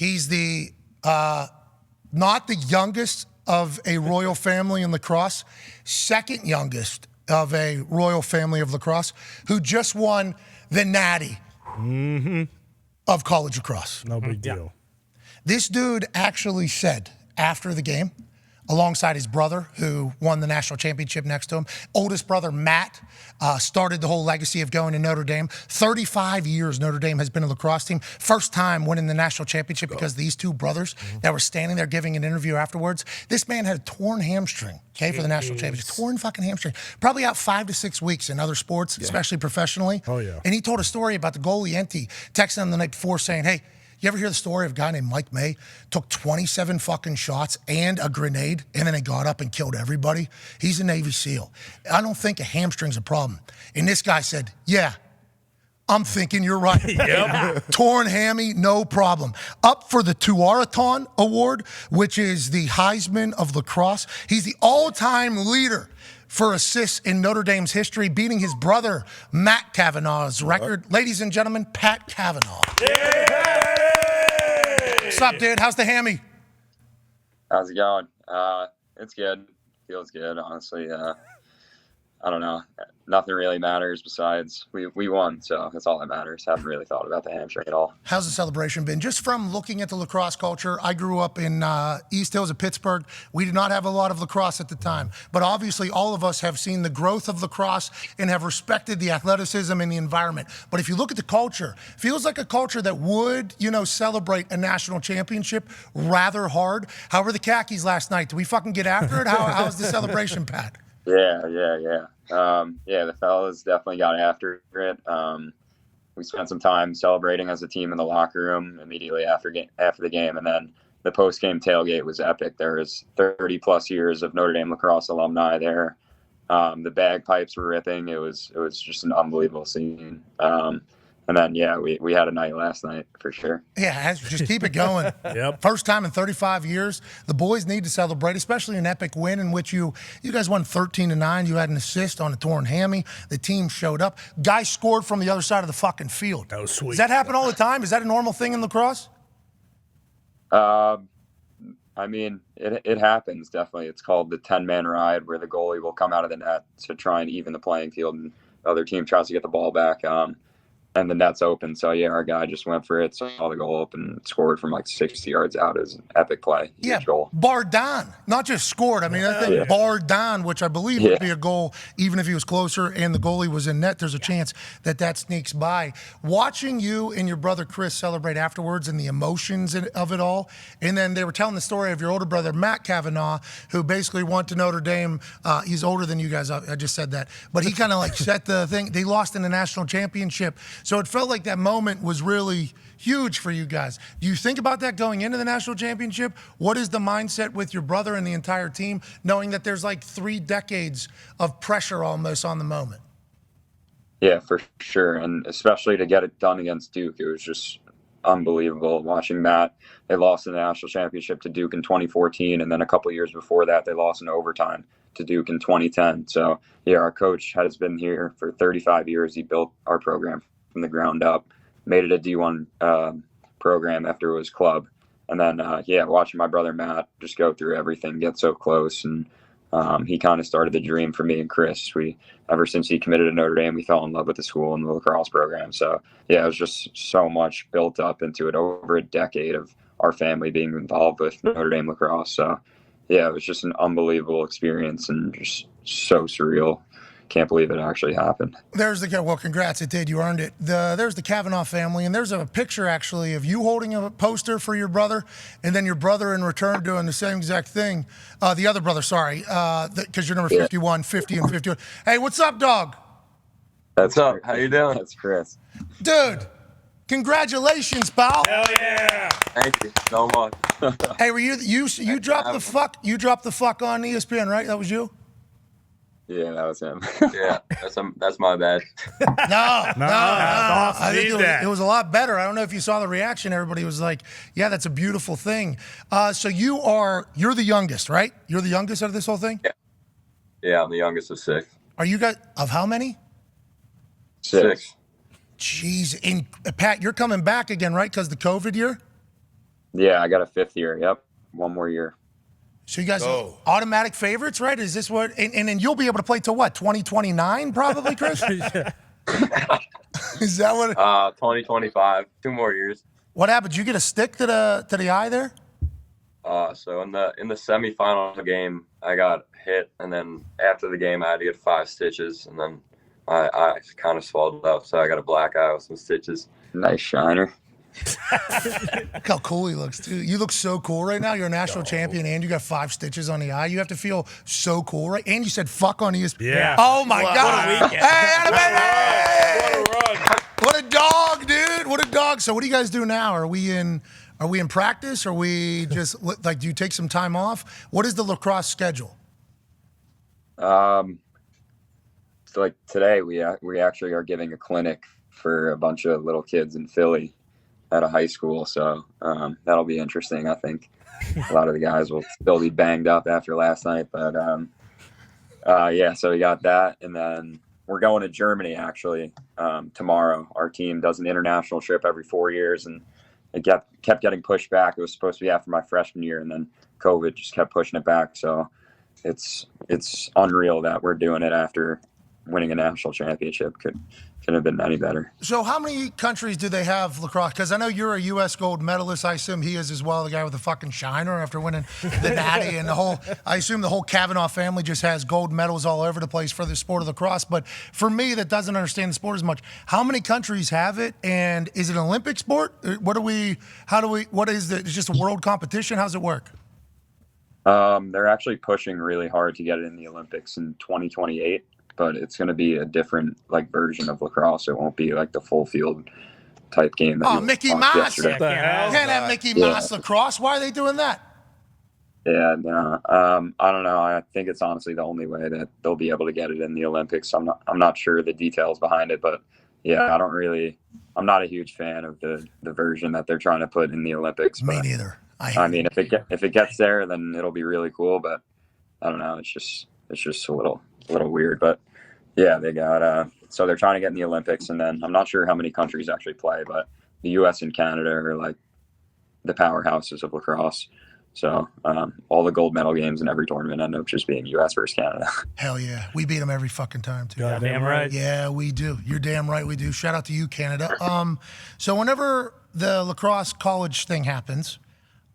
He's the not the youngest of a royal family in lacrosse, second youngest of a royal family of lacrosse, who just won the Natty of college lacrosse. No big deal. This dude actually said after the game, alongside his brother, who won the national championship next to him. Oldest brother, Matt, started the whole legacy of going to Notre Dame. 35 years Notre Dame has been a lacrosse team. First time winning the national championship because these two brothers that were standing there giving an interview afterwards. This man had a torn hamstring, okay, for the national championship. Torn fucking hamstring. Probably out 5 to 6 weeks in other sports, especially professionally. Oh, yeah. And he told a story about the goalie, Enti, texting him the night before saying, hey, you ever hear the story of a guy named Mike May took 27 fucking shots and a grenade, and then he got up and killed everybody? He's a Navy SEAL. I don't think a hamstring's a problem. And this guy said, yeah, I'm thinking you're right. Torn hammy, no problem. Up for the Tuaraton Award, which is the Heisman of lacrosse. He's the all-time leader for assists in Notre Dame's history, beating his brother, Matt Kavanagh's record. Ladies and gentlemen, Pat Kavanagh. What's up, dude? How's the hammy? How's it going? It's good. Feels good, honestly. I don't know. Nothing really matters besides we won, so that's all that matters. Haven't really thought about the hamstring at all. How's the celebration been? Just from looking at the lacrosse culture, I grew up in East Hills of Pittsburgh. We did not have a lot of lacrosse at the time, but obviously all of us have seen the growth of lacrosse and have respected the athleticism and the environment. But if you look at the culture, feels like a culture that would, celebrate a national championship rather hard. How were the khakis last night? Did we fucking get after it? How was the celebration, Pat? Yeah. The fellas definitely got after it. We spent some time celebrating as a team in the locker room immediately after the game, and then the post-game tailgate was epic. There was 30 plus years of Notre Dame lacrosse alumni there. The bagpipes were ripping. It was just an unbelievable scene. And then, we had a night last night for sure. Yeah, just keep it going. First time in 35 years. The boys need to celebrate, especially an epic win in which you guys won 13-9. You had an assist on a torn hammy. The team showed up. Guys scored from the other side of the fucking field. That was sweet. Does that happen all the time? Is that a normal thing in lacrosse? I mean, it happens, definitely. It's called the 10-man ride, where the goalie will come out of the net to try and even the playing field, and the other team tries to get the ball back. And the net's open. So, our guy just went for it, saw the goal open, scored from like 60 yards out. It was an epic play. Huge goal. Bar Dahn, not just scored. I mean, I think Bar Dahn, which I believe would be a goal, even if he was closer and the goalie was in net, there's a chance that sneaks by. Watching you and your brother Chris celebrate afterwards and the emotions of it all, and then they were telling the story of your older brother, Matt Kavanagh, who basically went to Notre Dame. He's older than you guys. I just said that. But he kind of like set the thing. They lost in the national championship. So it felt like that moment was really huge for you guys. Do you think about that going into the national championship? What is the mindset with your brother and the entire team, knowing that there's like 3 decades of pressure almost on the moment? Yeah, for sure. And especially to get it done against Duke, it was just unbelievable watching that. They lost in the national championship to Duke in 2014, and then a couple years before that, they lost in overtime to Duke in 2010. So, our coach has been here for 35 years. He built our program from the ground up, made it a D1 program after it was club. And then, watching my brother Matt just go through everything, get so close. And he kind of started the dream for me and Chris. Ever since he committed to Notre Dame, we fell in love with the school and the lacrosse program. So, it was just so much built up into it over a decade of our family being involved with Notre Dame lacrosse. So, it was just an unbelievable experience and just so surreal. Can't believe it actually happened. Well, congrats, it did. You earned it. There's the Kavanagh family, and there's a picture actually of you holding a poster for your brother, and then your brother in return doing the same exact thing. The other brother, sorry, because you're number 51, 50, and 51. Hey, what's up, dog? What's up? How you doing? That's Chris. Dude, congratulations, pal. Hell yeah! Thank you so much. Hey, were you dropped the fuck? You dropped the fuck on ESPN, right? That was you. Yeah, that was him. Yeah, that's my bad. No. I think it was a lot better. I don't know if you saw the reaction. Everybody was like, "Yeah, that's a beautiful thing." So you're the youngest, right? You're the youngest out of this whole thing. Yeah, I'm the youngest of 6. Are you guys of how many? 6. Jeez, and Pat, you're coming back again, right? Because the COVID year. Yeah, I got a 5th year. Yep, one more year. So you guys are automatic favorites, right? Is this what? And then you'll be able to play till what? 2029, probably, Chris. Is that what? 2025, 2 more years. What happened? Did you get a stick to the eye there? So in the semifinal game, I got hit, and then after the game, I had to get 5 stitches, and then my eye kind of swelled up, so I got a black eye with some stitches. Nice shiner. Look how cool he looks, too. You look so cool right now. You're a national champion, and you got 5 stitches on the eye. You have to feel so cool, right? And you said fuck on ESPN. Yeah. Oh, my God. What a weekend. Hey, What a run. what a dog, dude. What a dog. So what do you guys do now? Are we in practice? Are we just, like, do you take some time off? What is the lacrosse schedule? So like today, we actually are giving a clinic for a bunch of little kids in Philly at a high school. So that'll be interesting, I think. A lot of the guys will still be banged up after last night. But, yeah, so we got that. And then we're going to Germany, actually, tomorrow. Our team does an international trip every 4 years, and it kept getting pushed back. It was supposed to be after my freshman year, and then COVID just kept pushing it back. So it's unreal that we're doing it after winning a national championship. Couldn't have been any better. So how many countries do they have lacrosse? Because I know you're a U.S. gold medalist. I assume he is as well, the guy with the fucking shiner after winning the Natty. And I assume the whole Kavanagh family just has gold medals all over the place for the sport of lacrosse. But for me that doesn't understand the sport as much, how many countries have it? And is it an Olympic sport? What is it? It's just a world competition? How's it work? They're actually pushing really hard to get it in the Olympics in 2028. But it's going to be a different version of lacrosse. It won't be like the full field type game. That Mickey Mouse! yesterday. What the hell? Can't have Mickey Mouse lacrosse. Why are they doing that? Yeah, no. I don't know. I think it's honestly the only way that they'll be able to get it in the Olympics. I'm not sure the details behind it, but yeah, I'm not a huge fan of the version that they're trying to put in the Olympics. Me but, neither. I mean, if it gets there, then it'll be really cool. But I don't know. It's just a little weird. But yeah, they got so they're trying to get in the Olympics, and then I'm not sure how many countries actually play, but the U.S. and Canada are like the powerhouses of lacrosse. So all the gold medal games in every tournament end up just being U.S. versus Canada. Hell yeah. We beat them every fucking time, too. Goddamn right. Yeah, we do. You're damn right we do. Shout out to you, Canada. So whenever the lacrosse college thing happens,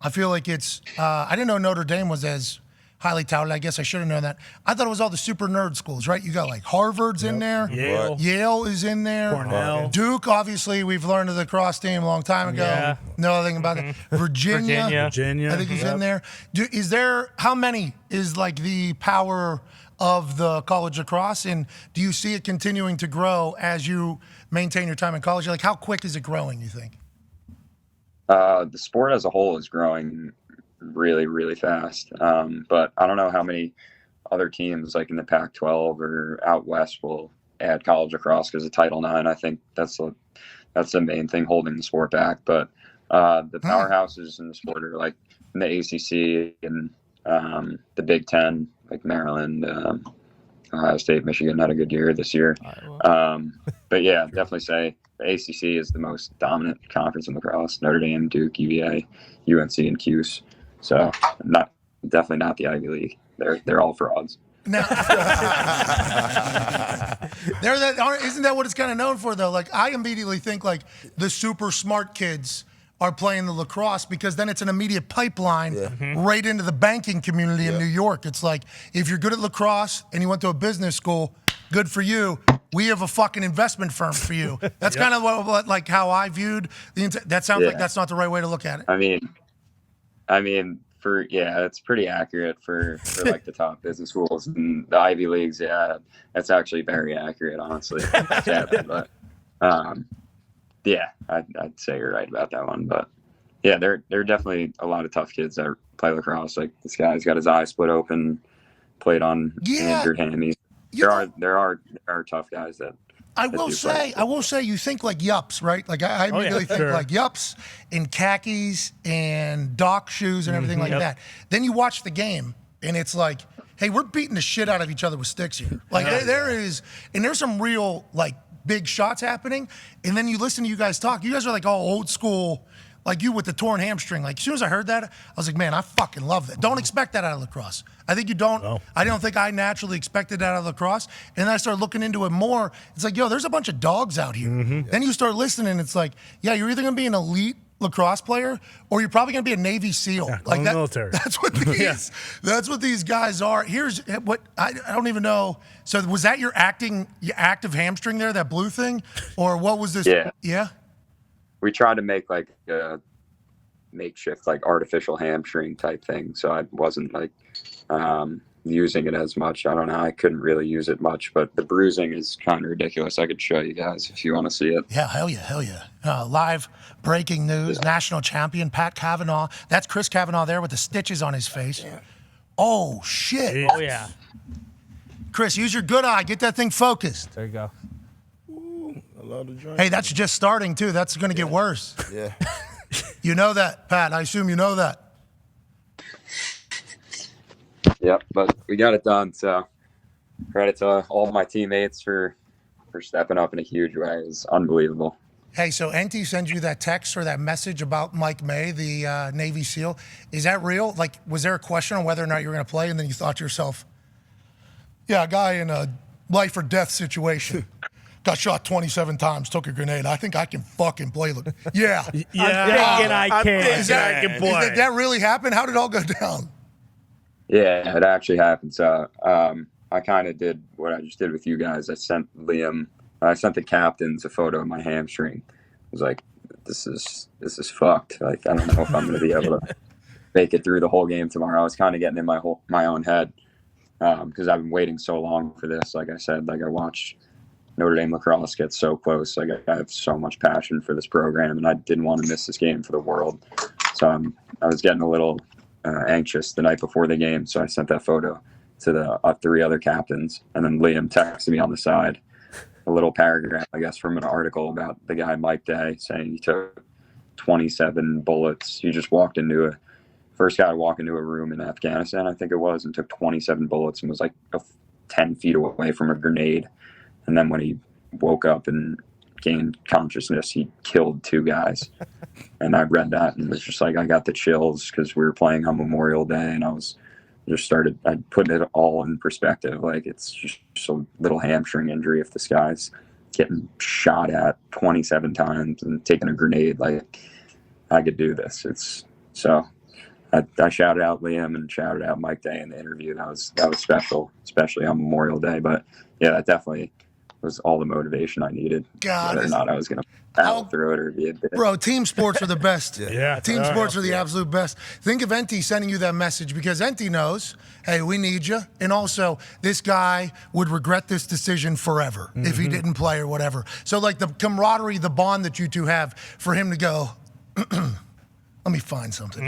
I feel like it's I didn't know Notre Dame was as highly touted. I guess I should have known that. I thought it was all the super nerd schools, right? You got like Harvard's in there. Yale is in there. Cornell. Duke, obviously, we've learned of the cross team a long time ago. Yeah. Know nothing about that. Virginia. I think he's in there. How many is like the power of the college lacrosse? And do you see it continuing to grow as you maintain your time in college? Like, how quick is it growing, you think? The sport as a whole is growing really, really fast. But I don't know how many other teams like in the Pac-12 or out west will add college lacrosse because of Title IX. I think that's the main thing holding the sport back. But the powerhouses in the sport are like in the ACC and the Big Ten, like Maryland, Ohio State, Michigan had a good year this year. But yeah, definitely say the ACC is the most dominant conference in lacrosse. Notre Dame, Duke, UVA, UNC, and Cuse. So definitely not the Ivy League. They're all frauds. Now, isn't that what it's kind of known for, though? Like, I immediately think like the super smart kids are playing the lacrosse because then it's an immediate pipeline right into the banking community in New York. It's like, if you're good at lacrosse and you went to a business school, good for you. We have a fucking investment firm for you. That's kind of what like how I viewed that sounds like that's not the right way to look at it. I mean, it's pretty accurate for like the top business schools and the Ivy Leagues. Yeah, that's actually very accurate, honestly. But yeah, I'd say you're right about that one. But yeah, there are definitely a lot of tough kids that play lacrosse. Like this guy's got his eye split open, played on injured hammies. There are tough guys that. I will say, you think like yups, right? Like I immediately think like yups and khakis and dock shoes and everything like that. Then you watch the game and it's like, hey, we're beating the shit out of each other with sticks here. Like there's some real like big shots happening. And then you listen to you guys talk. You guys are like all old school, like you with the torn hamstring. Like as soon as I heard that, I was like, man, I fucking love that. Don't expect that out of lacrosse. I think you don't. No. I don't think I naturally expected that out of lacrosse. And then I started looking into it more. It's like, yo, there's a bunch of dogs out here. Then you start listening. It's like, yeah, you're either going to be an elite lacrosse player or you're probably going to be a Navy SEAL. Yeah, like that, military. That's what these. That's what these guys are. Here's what I don't even know. So was that your active hamstring there, that blue thing, or what was this? Yeah. Yeah. We tried to make like a makeshift, like artificial hamstring type thing. So I wasn't like using it as much. I don't know. I couldn't really use it much, but the bruising is kind of ridiculous. I could show you guys if you want to see it. Yeah, hell yeah. Live breaking news, national champion Pat McAfee. That's Chris Kavanagh there with the stitches on his face. Oh, shit. Oh, yeah. Chris, use your good eye. Get that thing focused. There you go. I love the joint. Hey, that's just starting, too. That's going to get worse. Yeah. You know that, Pat. I assume you know that. Yep, but we got it done. So credit to all my teammates for stepping up in a huge way. It's unbelievable. Hey, so NT sends you that text or that message about Mike May, the Navy SEAL. Is that real? Like, was there a question on whether or not you were going to play, and then you thought to yourself, yeah, a guy in a life or death situation got shot 27 times, took a grenade. I think I can fucking play. Yeah. I'm thinking I can. Is that, I can play. Did that really happen? How did it all go down? Yeah, it actually happened. So I kind of did what I just did with you guys. I sent the captains a photo of my hamstring. I was like, this is fucked. Like, I don't know if I'm going to be able to make it through the whole game tomorrow. I was kind of getting in my own head because I've been waiting so long for this. Like I said, like I watched Notre Dame lacrosse get so close. Like I have so much passion for this program, and I didn't want to miss this game for the world. So I was getting a little anxious the night before the game. So I sent that photo to the 3 other captains, and then Liam texted me on the side a little paragraph, I guess, from an article about the guy Mike Day saying he took 27 bullets. He just walked into first guy to walk into a room in Afghanistan, I think it was, and took 27 bullets and was like 10 feet away from a grenade. And then when he woke up and gained consciousness, he killed 2 guys. And I read that and was just like, I got the chills because we were playing on Memorial Day, and I put it all in perspective. Like, it's just a little hamstring injury if this guy's getting shot at 27 times and taking a grenade. Like, I could do this. I shouted out Liam and shouted out Mike Day in the interview. That was special, especially on Memorial Day. But yeah, that definitely was all the motivation I needed. God, whether or not I was going to battle through it or be a bit. Bro, team sports are the best. Yeah. Team sports are the absolute best. Think of NT sending you that message because NT knows, hey, we need you. And also, this guy would regret this decision forever if he didn't play or whatever. So, like, the camaraderie, the bond that you two have for him to go, let me find something.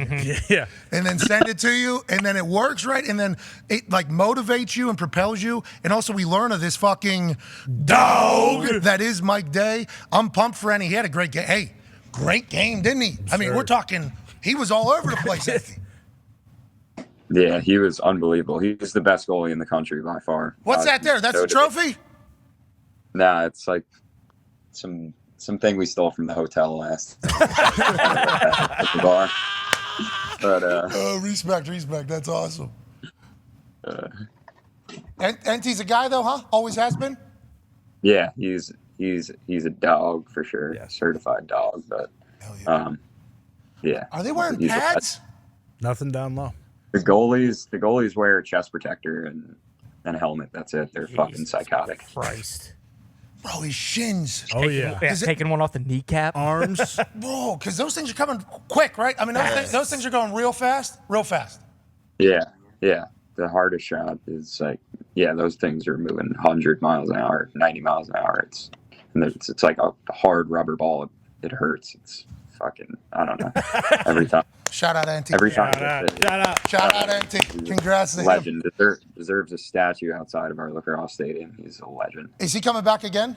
Yeah. And then send it to you, and then it works, right? And then it, like, motivates you and propels you. And also, we learn of this fucking dog that is Mike Day. I'm pumped for any. He had a great game. Hey, great game, didn't he? I mean, we're talking, he was all over the place. Yeah, he was unbelievable. He was the best goalie in the country by far. What's that there? That's a trophy? Nah, it's like something we stole from the hotel last at the bar. But respect. That's awesome. NT's a guy though, huh? Always has been? Yeah, he's a dog for sure. Yeah. Certified dog, but yeah. Are they wearing He's pads? Nothing down low. The goalies wear a chest protector and a helmet. That's it. They're fucking psychotic. Christ. Bro, his shins. Oh, yeah. Taking one off the kneecap. Arms. Bro, because those things are coming quick, right? I mean, those things are going real fast. Yeah. The hardest shot is like, yeah, those things are moving 100 miles an hour, 90 miles an hour. It's like a hard rubber ball. It hurts. It's fucking, I don't know. Every time. Shout out, NT. Every time. Shout out, NT. Congrats to him. Legend. Deserves a statue outside of our lacrosse stadium. He's a legend. Is he coming back again?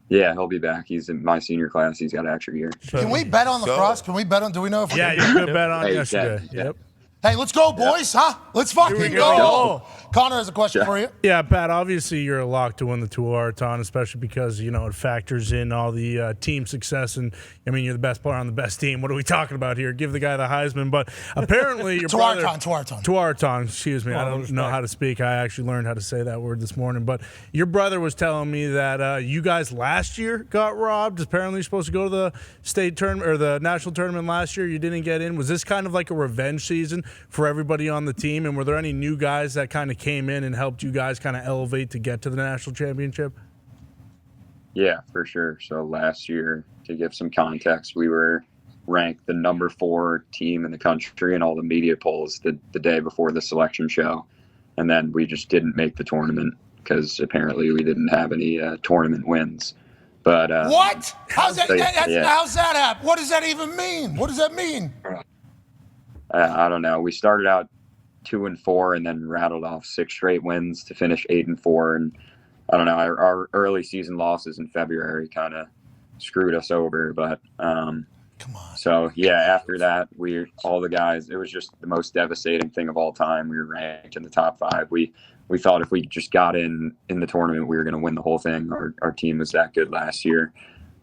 Yeah, he'll be back. He's in my senior class. He's got an extra year. Can we bet on lacrosse? Can we bet on? Do we know if? Yeah, you could bet on Hey, yesterday. yeah. Yep. Hey, let's go, boys, huh? Let's fucking go. Connor has a question for you. Yeah, Pat, obviously you're a lock to win the Tualatin, especially because, it factors in all the team success. And, you're the best player on the best team. What are we talking about here? Give the guy the Heisman. But apparently your brother... Tualatin, excuse me. I don't know how to speak. I actually learned how to say that word this morning. But your brother was telling me that you guys last year got robbed. Apparently you're supposed to go to the state tournament or the national tournament last year. You didn't get in. Was this kind of like a revenge season for everybody on the team? And were there any new guys that kind of came in and helped you guys kind of elevate to get to the national championship? Yeah, for sure. So last year, to give some context, we were ranked the number 4 team in the country in all the media polls the day before the selection show. And then we just didn't make the tournament because apparently we didn't have any tournament wins. But what? How's that happen? What does that even mean? What does that mean? I don't know. We started out 2-4 and then rattled off 6 straight wins to finish 8-4. And I don't know, our early season losses in February kind of screwed us over. But come on. So yeah, after that, all the guys, it was just the most devastating thing of all time. We were ranked in the top 5. We thought if we just got in the tournament, we were going to win the whole thing. Our team was that good last year,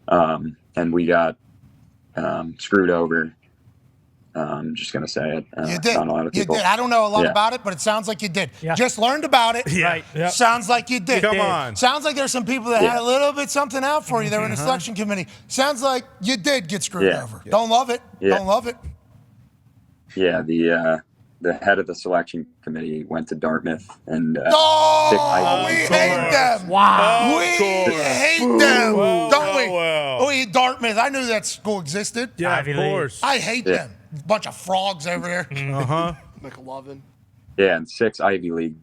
and we got screwed over. I'm just going to say it. You did. You did. I don't know a lot about it, but it sounds like you did. Yeah. Just learned about it. Yeah. Right. Yep. Sounds like you did. Come on. Sounds like there's some people that had a little bit something out for you. They were in the selection committee. Sounds like you did get screwed over. Yeah. Don't love it. Yeah. Don't love it. Yeah. The head of the selection committee went to Dartmouth and we hate them. Wow. We hate them. Don't we? Well. We Dartmouth. I knew that school existed. Yeah, of course. I hate them. Bunch of frogs over there. McLovin. Yeah, and 6 Ivy League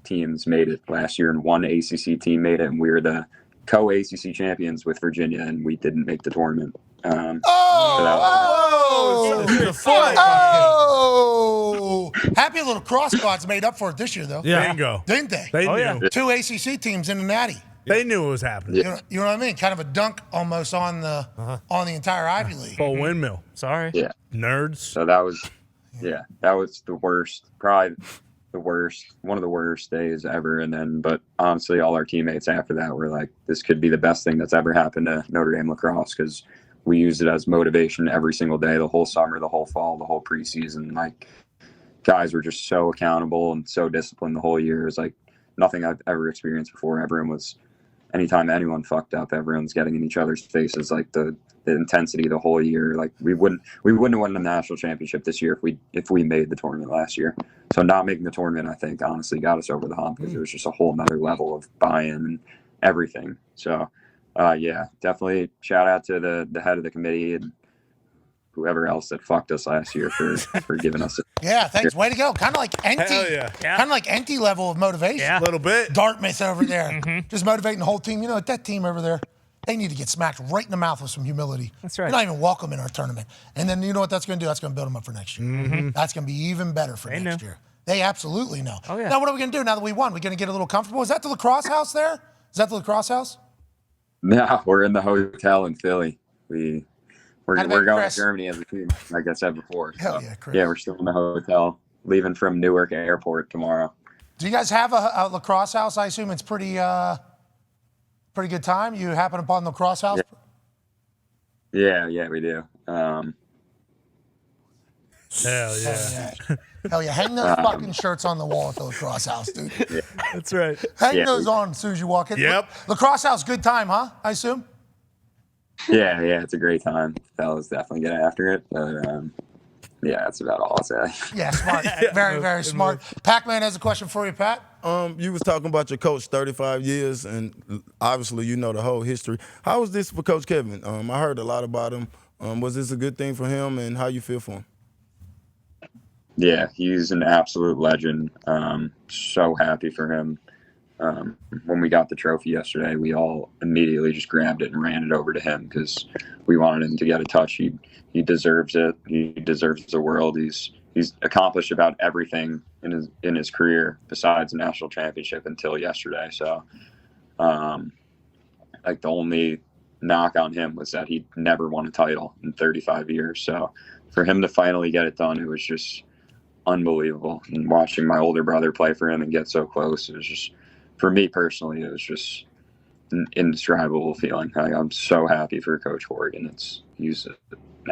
teams made it last year, and 1 ACC team made it, and we were the co-ACC champions with Virginia, and we didn't make the tournament. Happy little cross squads made up for it this year, though. Yeah. Bingo. Didn't they? They knew. Yeah. 2 ACC teams in the Natty. They knew it was happening. You know what I mean? Kind of a dunk almost on the entire Ivy League. Full windmill. Sorry. Yeah. Nerds. So that was the worst, probably the worst, one of the worst days ever. But honestly, all our teammates after that were like, this could be the best thing that's ever happened to Notre Dame lacrosse, because we used it as motivation every single day, the whole summer, the whole fall, the whole preseason. Like, guys were just so accountable and so disciplined the whole year. It was like nothing I've ever experienced before. Everyone was, anytime anyone fucked up, everyone's getting in each other's faces. Like the intensity the whole year. Like we wouldn't have won the national championship this year if we made the tournament last year. So not making the tournament, I think, honestly got us over the hump, because it was just a whole nother level of buy-in and everything. So definitely shout out to the head of the committee and whoever else that fucked us last year for giving us it. Yeah, thanks. Way to go. Kind of like Enty. Hell yeah. Kind of like Enty level of motivation. Yeah. A little bit. Dartmouth over there. Just motivating the whole team. You know, that team over there, they need to get smacked right in the mouth with some humility. That's right. You're not even welcome in our tournament. And then you know what that's going to do? That's going to build them up for next year. That's going to be even better for next year. They absolutely know. Oh, yeah. Now, what are we going to do now that we won? We're going to get a little comfortable? Is that the lacrosse house there? Is that the lacrosse house? No, we're in the hotel in Philly. We're going Chris? to Germany as a team, like I said before. Hell so, yeah, Chris. Yeah, we're still in the hotel, leaving from Newark Airport tomorrow. Do you guys have a lacrosse house? I assume it's pretty good time. You happen upon the lacrosse house? Yeah, we do. Hell yeah. Hell yeah. Hang those fucking shirts on the wall at the lacrosse house, dude. Yeah. That's right. Hang those on as soon as you walk in. Yep. Lacrosse house, good time, huh? I assume? Yeah, it's a great time. Fellas definitely get after it. But that's about all I'll say. Yeah, smart. Very, very smart. Pac-Man has a question for you, Pat. You was talking about your coach, 35 years, and obviously you know the whole history. How was this for Coach Kevin? I heard a lot about him. Was this a good thing for him, and how you feel for him? Yeah, he's an absolute legend. So happy for him. When we got the trophy yesterday, we all immediately just grabbed it and ran it over to him because we wanted him to get a touch. He deserves it. He deserves the world. He's accomplished about everything in his career besides a national championship until yesterday. So, like, the only knock on him was that he never won a title in 35 years. So for him to finally get it done, it was just unbelievable. And watching my older brother play for him and get so close, it was just, for me personally, it was just an indescribable feeling. I'm so happy for Coach Corrigan. He's an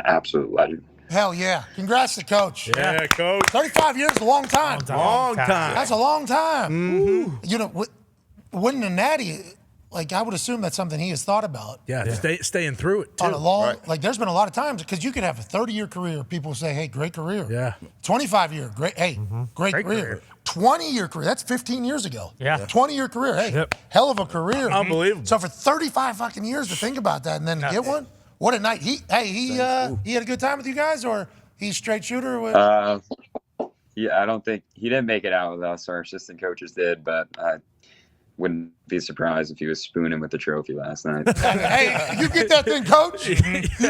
absolute legend. Hell yeah. Congrats to Coach. Yeah, Coach. 35 years is a long time. Long time. That's a long time. You know, winning a natty, like, I would assume that's something he has thought about. Yeah, staying through it, too. On a long, like, there's been a lot of times, because you could have a 30-year career. People say, hey, great career. Yeah. 25-year, great, hey, great career. 20-year career, that's 15 years ago. Yeah. 20-year career, hey, hell of a career. Unbelievable. So for 35 fucking years to think about that and then to get one, what a night. He had a good time with you guys, or he's straight shooter? Yeah, I don't think he didn't make it out with us. Our assistant coaches did, but I wouldn't be surprised if he was spooning with the trophy last night. Hey, you get that thing, Coach? You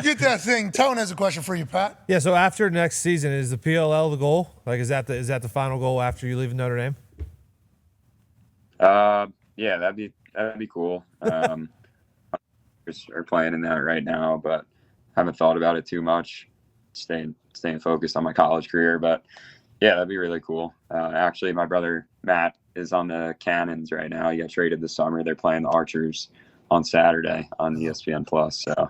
get that thing. Tone has a question for you, Pat. Yeah. So after next season, is the PLL the goal? Like, is that the final goal after you leave Notre Dame? Yeah, that'd be cool. Are playing in that right now, but haven't thought about it too much. Staying focused on my college career, but yeah, that'd be really cool. Actually, my brother Matt is on the Cannons right now. He got traded this summer. They're playing the Archers on Saturday on ESPN Plus. So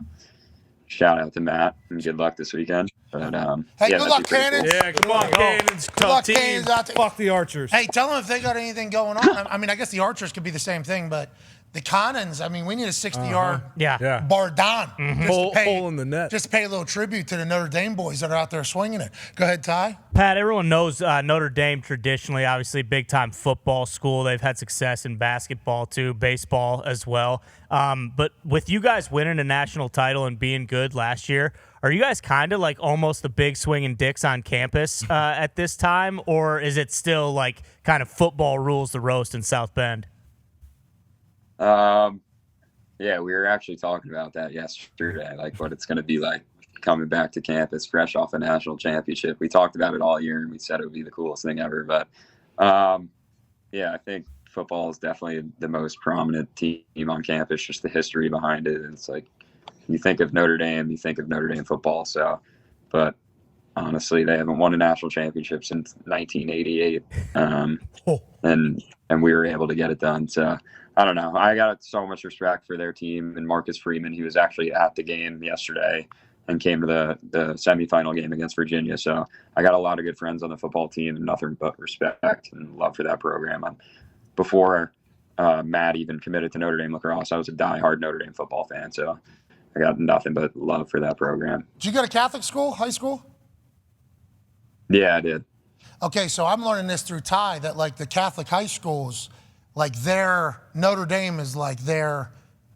shout out to Matt and good luck this weekend. But Hey, yeah, good luck, Cannons. Cool. Yeah, come on, Cannons. Good luck, Tough team. Cannons out there. Fuck the Archers. Hey, tell them if they got anything going on. I mean, I guess the Archers could be the same thing, but the Cannons, I mean, we need a 60-yard Yeah. bar Dahn. Hole in the net. Just to pay a little tribute to the Notre Dame boys that are out there swinging it. Go ahead, Ty. Pat, everyone knows Notre Dame traditionally, obviously, big-time football school. They've had success in basketball, too, baseball as well. But with you guys winning a national title and being good last year, are you guys kind of like almost the big swinging dicks on campus at this time? Or is it still like kind of football rules the roast in South Bend? Yeah, we were actually talking about that yesterday, like what it's going to be like coming back to campus fresh off a national championship. We talked about it all year and we said it would be the coolest thing ever. But yeah, I think football is definitely the most prominent team on campus, just the history behind it. It's like you think of Notre Dame, you think of Notre Dame football. So, but honestly, they haven't won a national championship since 1988. And we were able to get it done. So I don't know. I got so much respect for their team and Marcus Freeman. He was actually at the game yesterday and came to the semifinal game against Virginia. So I got a lot of good friends on the football team and nothing but respect and love for that program. Before Matt even committed to Notre Dame lacrosse, I was a diehard Notre Dame football fan. So I got nothing but love for that program. Did you go to Catholic school, high school? Yeah, I did. Okay, so I'm learning this through Ty, that like the Catholic high schools, like their Notre Dame is like their,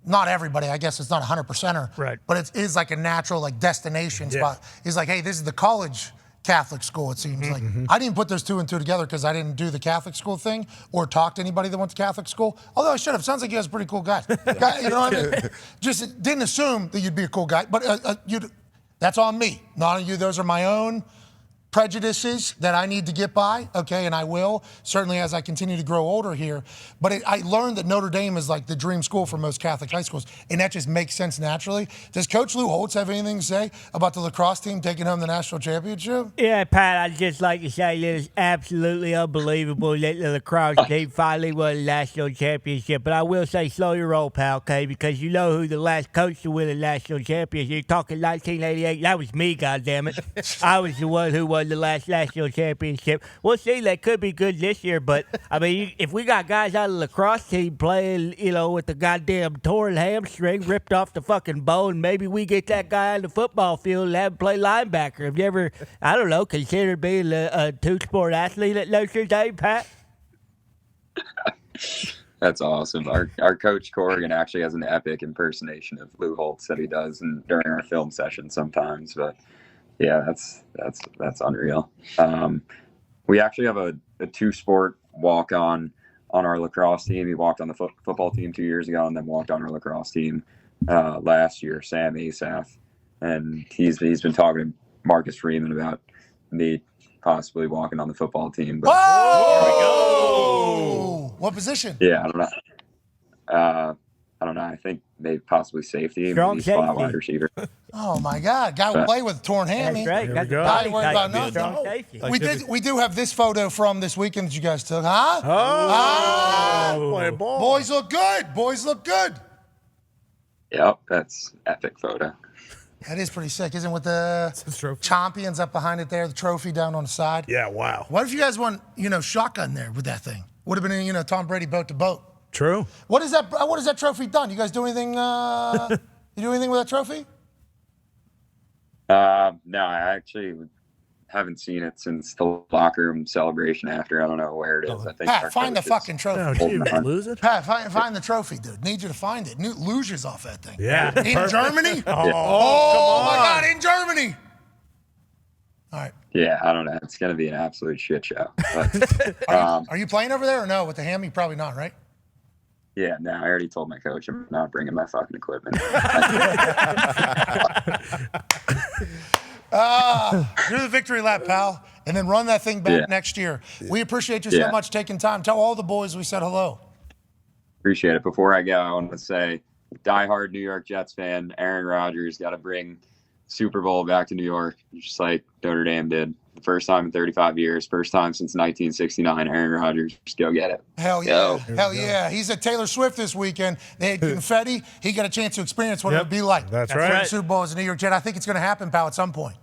not everybody, I guess it's not 100%er, Right. but it is like a natural like destination spot. He's like, hey, this is the college Catholic school, it seems like. I didn't put those two and two together because I didn't do the Catholic school thing or talk to anybody that went to Catholic school. Although I should have. Sounds like you guys are pretty cool guys. You know what I mean? Just didn't assume that you'd be a cool guy. But that's on me. Not on you. Those are my own prejudices that I need to get by, okay, and I will, certainly as I continue to grow older here. But I learned that Notre Dame is like the dream school for most Catholic high schools, and that just makes sense naturally. Does Coach Lou Holtz have anything to say about the lacrosse team taking home the national championship? Yeah, Pat, I'd just like to say that it's absolutely unbelievable that the lacrosse team finally won the national championship. But I will say slow your roll, pal, okay, because you know who the last coach to win a national championship. You're talking 1988. That was me, goddammit. I was the one who won the last national championship. We'll see. They could be good this year, but I mean, if we got guys out of the lacrosse team playing, you know, with the goddamn torn hamstring ripped off the fucking bone, maybe we get that guy on the football field and have him play linebacker. Have you ever, I don't know, considered being a two-sport athlete at Notre Dame, Pat? That's awesome. Our coach Corrigan actually has an epic impersonation of Lou Holtz that he does during our film session sometimes, but yeah, that's unreal. We actually have a two-sport walk-on our lacrosse team. He walked on the football team 2 years ago and then walked on our lacrosse team last year, Sam Asaf. And he's been talking to Marcus Freeman about me possibly walking on the football team. But Whoa! What position? yeah, I don't know. I don't know. I think maybe possibly safety. Strong Maybe slot safety. wide receiver. Oh my God, guy will play with a torn hammy. That's right. There Got we the go. body Not worried type. about nothing. Strong safety. We do have this photo from this weekend that you guys took, huh? Play ball. Boys look good. Boys look good. Yep, that's epic photo. That is pretty sick, isn't it? With the champions up behind it there, the trophy down on the side. Yeah, wow. What if you guys won, shotgun there with that thing? Would have been, Tom Brady boat to boat. True. What is that? What has that trophy done? You guys do anything? You do anything with that trophy? No, I actually haven't seen it since the locker room celebration after. I don't know where it is. I think. Pat, find the fucking trophy. Oh, gee, we lose it? Pat, find the trophy, dude. Need you to find it. Losers off that thing. Yeah. In Germany? Oh, my God, in Germany. All right. Yeah, I don't know. It's gonna be an absolute shit show. But, Are you playing over there or no? With the hammy, probably not, right? yeah, no, I already told my coach I'm not bringing my fucking equipment. Do the victory lap, pal, and then run that thing back next year. We appreciate you so much taking time. Tell all the boys we said hello. Appreciate it. Before I go, I want to say, diehard New York Jets fan, Aaron Rodgers got to bring Super Bowl back to New York, just like Notre Dame did. The first time in 35 years, first time since 1969. Aaron Rodgers, just go get it. Hell yeah. Hell yeah. He's at Taylor Swift this weekend. They had confetti. He got a chance to experience what it would be like. That's right. The Super Bowl as a New York Jet. I think it's going to happen, pal, at some point.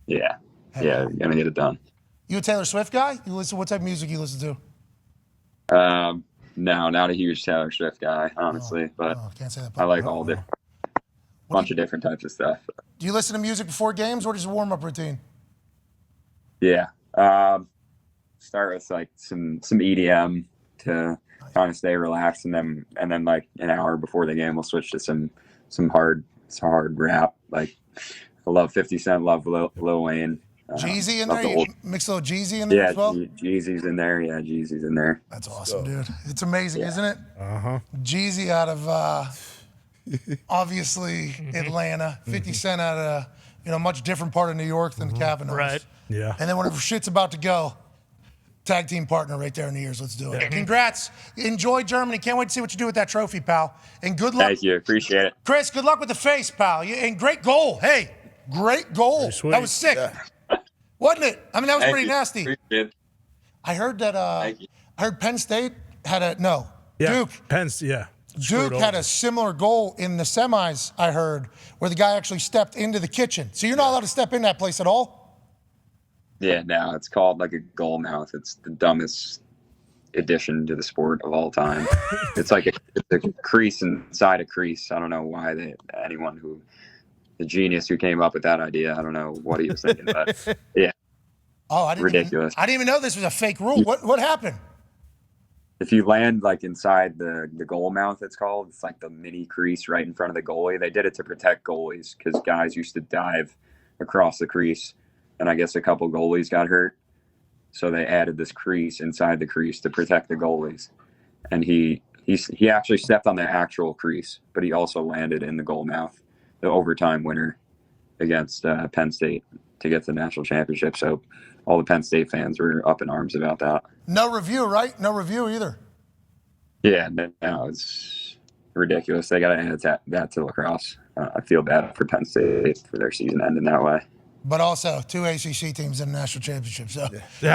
Yeah. Yeah, we're going to get it done. You a Taylor Swift guy? You listen? What type of music you listen to? No, not a huge Taylor Swift guy, honestly, but can't say that. I like all different, bunch of different types of stuff. Do you listen to music before games? What is your warm-up routine? Yeah. Start with like some EDM to kind of stay relaxed, and then like an hour before the game, we'll switch to some hard rap. Like I love 50 Cent, love Lil Wayne. Jeezy in there? You mix a little Jeezy in there as well? Jeezy's in there. Yeah, Jeezy's in there. That's awesome, dude. It's amazing, isn't it? Uh-huh. Jeezy out of obviously Atlanta, 50 Cent out of a much different part of New York than Kavanagh. Right. Yeah. And then whenever shit's about to go, tag team partner right there in the ears. Let's do it. Congrats. Enjoy Germany. Can't wait to see what you do with that trophy, pal. And good luck. Thank you. Appreciate it. Chris, good luck with the face, pal. And great goal. Hey, great goal. That was sick. Yeah. Wasn't it? I mean, that was pretty nasty. Appreciate it. I heard that I heard Penn State had Duke. Duke had a similar goal in the semis, I heard, where the guy actually stepped into the kitchen. So you're not allowed to step in that place at all? Yeah, no, it's called like a goal mouth. It's the dumbest addition to the sport of all time. It's like a crease inside a crease. I don't know why the genius who came up with that idea, I don't know what he was thinking, but yeah. Ridiculous. I didn't even know this was a fake rule. What happened? If you land like inside the goal mouth, it's called. It's like the mini crease right in front of the goalie. They did it to protect goalies because guys used to dive across the crease, and I guess a couple goalies got hurt. So they added this crease inside the crease to protect the goalies. And he actually stepped on the actual crease, but he also landed in the goal mouth, the overtime winner against Penn State to get the national championship. So all the Penn State fans were up in arms about that. No review, right? No review either. Yeah, no, it's ridiculous. They got to add that to lacrosse. I feel bad for Penn State for their season ending that way. But also, 2 ACC teams in the national championship. So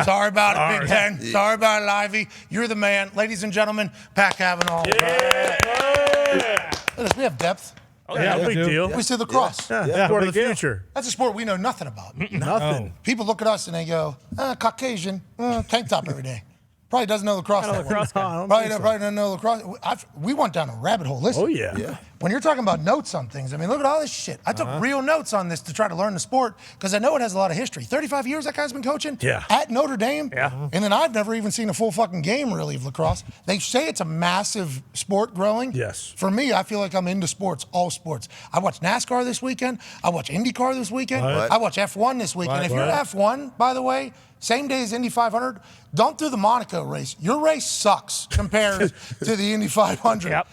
sorry about it, Big Ten. Sorry about it, Ivy. You're the man. Ladies and gentlemen, Pat Kavanagh. Look at this, we have depth. Oh, yeah, big deal. We see lacrosse. Sport of the future. That's a sport we know nothing about. Nothing. People look at us and they go, Caucasian, tank top every day. Probably doesn't know lacrosse that well. Probably doesn't know lacrosse. We went down a rabbit hole. Listen. Oh, yeah. When you're talking about notes on things, I mean, look at all this shit. I took real notes on this to try to learn the sport because I know it has a lot of history. 35 years that guy's been coaching at Notre Dame. Yeah. And then I've never even seen a full fucking game, really, of lacrosse. They say it's a massive sport growing. Yes. For me, I feel like I'm into sports, all sports. I watched NASCAR this weekend. I watched IndyCar this weekend. I watched F1 this weekend. If you're F1, by the way, same day as Indy 500, don't do the Monaco race. Your race sucks compared to the Indy 500. Yep.